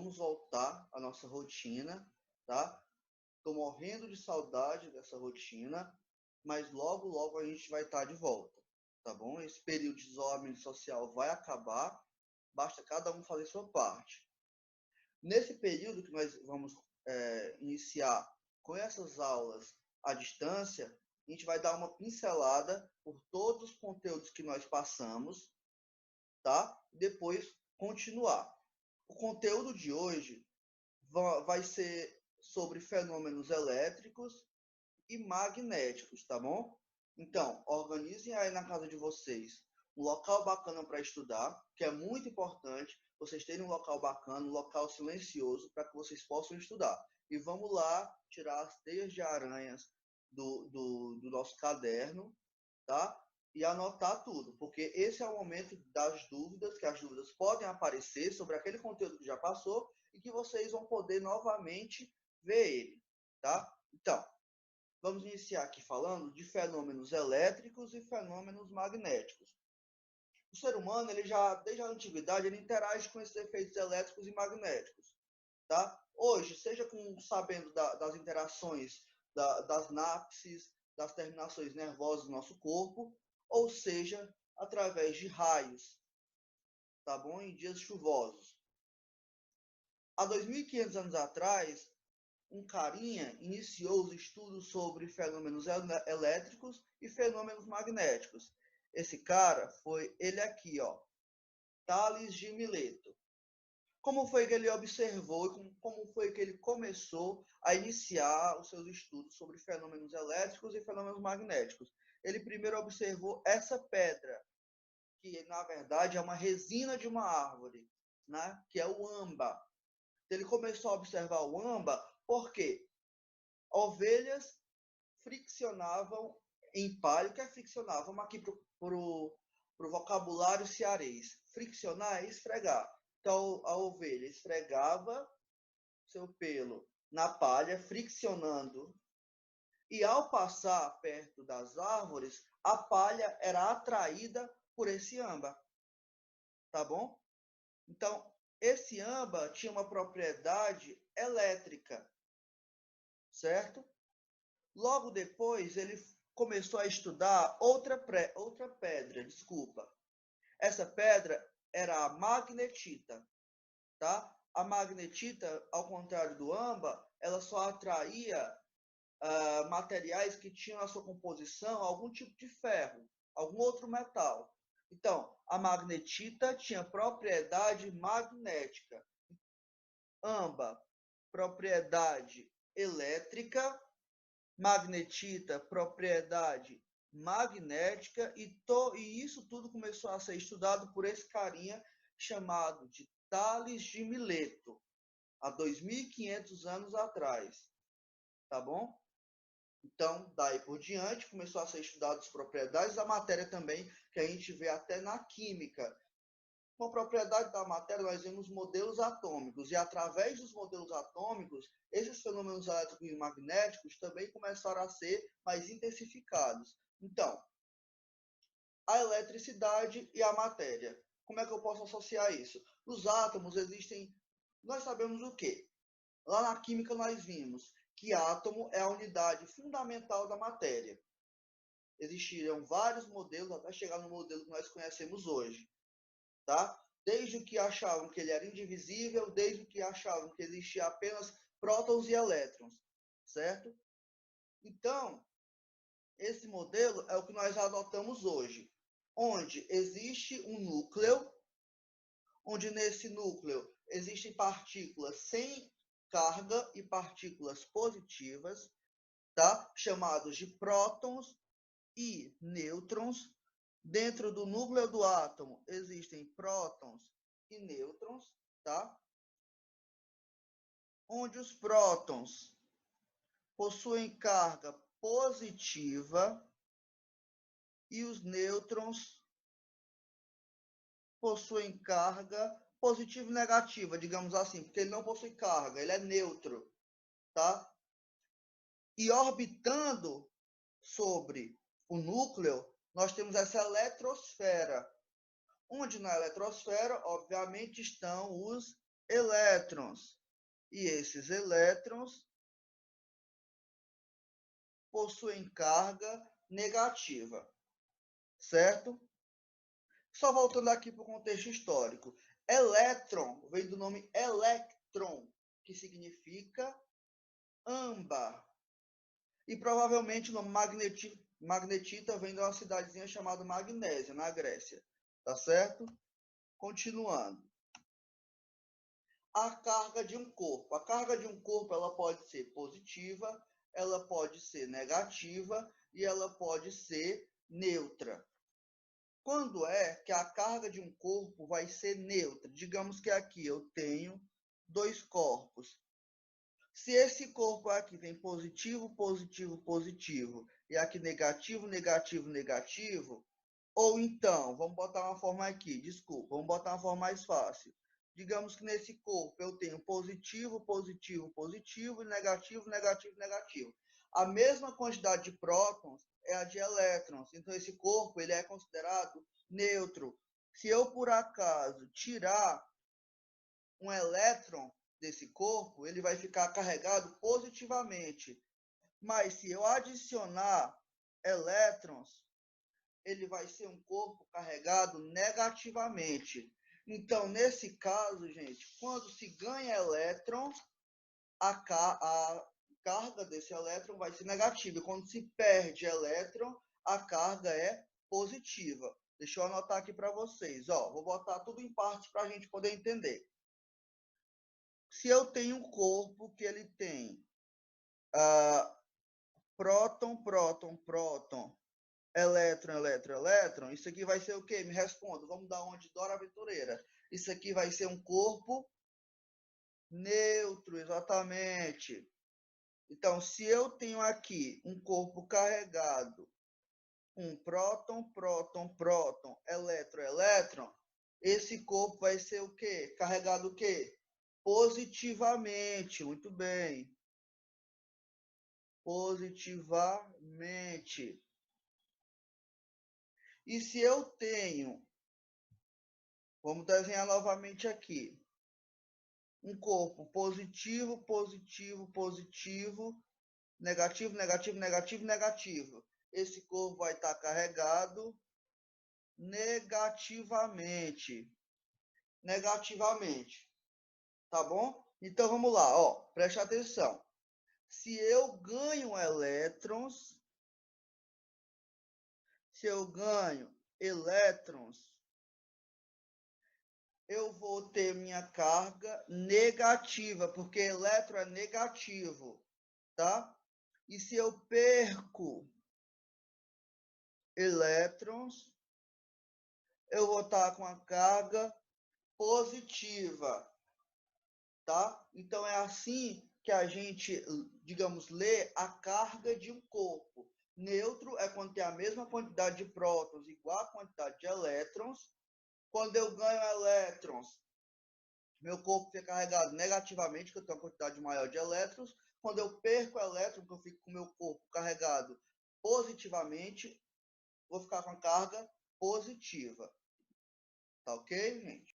vamos voltar à nossa rotina, tá? Estou morrendo de saudade dessa rotina, mas logo, logo a gente vai estar de volta, tá bom? Esse período de isolamento social vai acabar, basta cada um fazer sua parte. Nesse período que nós vamos iniciar com essas aulas à distância, a gente vai dar uma pincelada por todos os conteúdos que nós passamos, tá? Depois continuar. O conteúdo de hoje vai ser sobre fenômenos elétricos e magnéticos, tá bom? Então, organizem aí na casa de vocês um local bacana para estudar, que é muito importante vocês terem um local bacana, um local silencioso, para que vocês possam estudar. E vamos lá tirar as teias de aranhas do nosso caderno, tá? E anotar tudo, porque esse é o momento das dúvidas, que as dúvidas podem aparecer sobre aquele conteúdo que já passou e que vocês vão poder novamente ver ele, tá? Então, vamos iniciar aqui falando de fenômenos elétricos e fenômenos magnéticos. O ser humano, ele já, desde a antiguidade, ele interage com esses efeitos elétricos e magnéticos, tá? Hoje, seja sabendo das interações das sinapses, das terminações nervosas do nosso corpo, ou seja, através de raios, tá bom? Em dias chuvosos. Há 2.500 anos atrás, um carinha iniciou os estudos sobre fenômenos elétricos e fenômenos magnéticos. Esse cara foi ele aqui, ó, Tales de Mileto. Como foi que ele observou e como foi que ele começou a iniciar os seus estudos sobre fenômenos elétricos e fenômenos magnéticos? Ele primeiro observou essa pedra, que na verdade é uma resina de uma árvore, né? Que é o âmbar. Ele começou a observar o âmbar porque ovelhas friccionavam em palha. O que é friccionar? Vamos aqui para o vocabulário cearês. Friccionar é esfregar. Então, a ovelha esfregava seu pelo na palha, friccionando, e ao passar perto das árvores, a palha era atraída por esse âmbar. Tá bom? Então, esse âmbar tinha uma propriedade elétrica, certo? Logo depois, ele começou a estudar outra pedra, desculpa. Essa pedra era a magnetita, tá? A magnetita, ao contrário do âmbar, ela só atraía materiais que tinham na sua composição algum tipo de ferro, algum outro metal. Então, a magnetita tinha propriedade magnética. Âmbar, propriedade elétrica. Magnetita, propriedade magnética, e isso tudo começou a ser estudado por esse carinha chamado de Tales de Mileto, há 2.500 anos atrás, tá bom? Então, daí por diante, começou a ser estudado as propriedades da matéria também, que a gente vê até na química. Uma propriedade da matéria, nós vemos modelos atômicos, e através dos modelos atômicos, esses fenômenos elétricos e magnéticos também começaram a ser mais intensificados. Então, a eletricidade e a matéria. Como é que eu posso associar isso? Os átomos existem, nós sabemos o quê? Lá na química nós vimos que átomo é a unidade fundamental da matéria. Existiram vários modelos até chegar no modelo que nós conhecemos hoje. Tá? Desde o que achavam que ele era indivisível, desde o que achavam que existia apenas prótons e elétrons, certo? Então, esse modelo é o que nós adotamos hoje, onde existe um núcleo, onde nesse núcleo existem partículas sem carga e partículas positivas, tá? Chamados de prótons e nêutrons. Dentro do núcleo do átomo existem prótons e nêutrons, tá? Onde os prótons possuem carga positiva e os nêutrons possuem carga positiva e negativa, digamos assim, porque ele não possui carga, ele é neutro, tá? E orbitando sobre o núcleo, nós temos essa eletrosfera, onde na eletrosfera, obviamente, estão os elétrons. E esses elétrons possuem carga negativa, certo? Só voltando aqui para o contexto histórico. Elétron vem do nome electron, que significa âmbar. E provavelmente o nome magnetita vem de uma cidadezinha chamada Magnésia, na Grécia. Tá certo? Continuando. A carga de um corpo. A carga de um corpo ela pode ser positiva, ela pode ser negativa e ela pode ser neutra. Quando é que a carga de um corpo vai ser neutra? Digamos que aqui eu tenho dois corpos. Se esse corpo aqui tem positivo, positivo, positivo, e aqui negativo, negativo, negativo, ou então, vamos botar uma forma aqui, desculpa, vamos botar uma forma mais fácil. Digamos que nesse corpo eu tenho positivo, positivo, positivo, e negativo, negativo, negativo. A mesma quantidade de prótons é a de elétrons. Então, esse corpo ele é considerado neutro. Se eu, por acaso, tirar um elétron desse corpo, ele vai ficar carregado positivamente. Mas se eu adicionar elétrons, ele vai ser um corpo carregado negativamente. Então, nesse caso, gente, quando se ganha elétron, a carga desse elétron vai ser negativa. E quando se perde elétron, a carga é positiva. Deixa eu anotar aqui para vocês. Ó, vou botar tudo em partes para a gente poder entender. Se eu tenho um corpo que ele tem próton, próton, próton, elétron, elétron, elétron, isso aqui vai ser o quê? Me responda. Vamos dar onde? Dora Aventureira. Isso aqui vai ser um corpo neutro, exatamente. Então, se eu tenho aqui um corpo carregado, um próton, próton, próton, elétron, elétron, esse corpo vai ser o quê? Carregado o quê? Positivamente. Muito bem. Positivamente. E se eu tenho, vamos desenhar novamente aqui, um corpo positivo, positivo, positivo, negativo, negativo, negativo, negativo. Esse corpo vai estar carregado negativamente. Negativamente. Tá bom? Então vamos lá, ó, preste atenção. Se eu ganho elétrons, eu vou ter minha carga negativa, porque elétron é negativo, tá? E se eu perco elétrons, eu vou estar com a carga positiva, tá? Então é assim que a gente, digamos, lê a carga de um corpo. Neutro é quando tem a mesma quantidade de prótons igual a quantidade de elétrons. Quando eu ganho elétrons, meu corpo fica carregado negativamente, que eu tenho uma quantidade maior de elétrons. Quando eu perco elétrons, que eu fico com o meu corpo carregado positivamente, vou ficar com a carga positiva. Tá ok, gente?